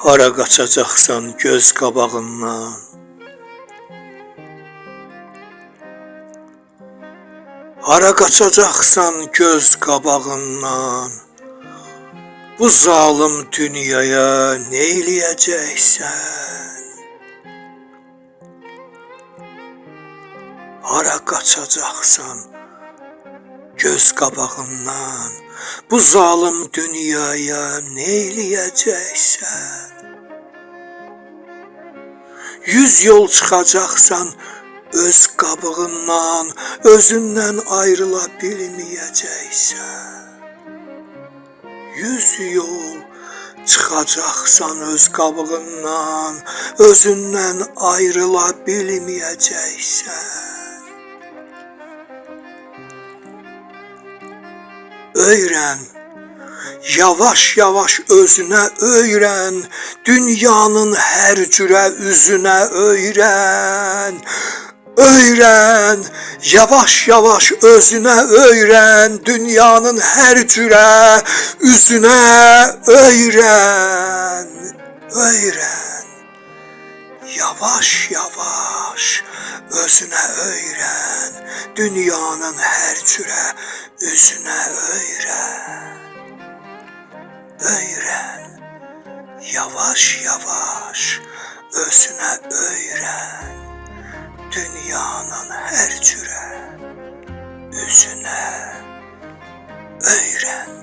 Hara qaçacaqsan göz qabağından? Hara qaçacaqsan göz qabağından? Bu zalım dünyaya nə eləyəcəksən? Hara qaçacaqsan göz qabağından? Bu zalım dünyaya nə eləyəcəksən? 100 yol çıxacaqsan öz qabığından, özündən ayrıla bilməyəcəksən. 100 yol çıxacaqsan öz qabığından, özündən ayrıla bilməyəcəksən. Öyrən, yavaş-yavaş özünə öyrən, dünyanın hər cürə üzünə öyrən. Öyrən, yavaş-yavaş özünə öyrən, dünyanın hər cürə üzünə öyrən. Öyrən, yavaş-yavaş özünə öyrən, dünyanın hər cürə üzünə öyrən. Öyrən, yavaş-yavaş özünə öyrən, dünyanın hər cürə üzünə öyrən.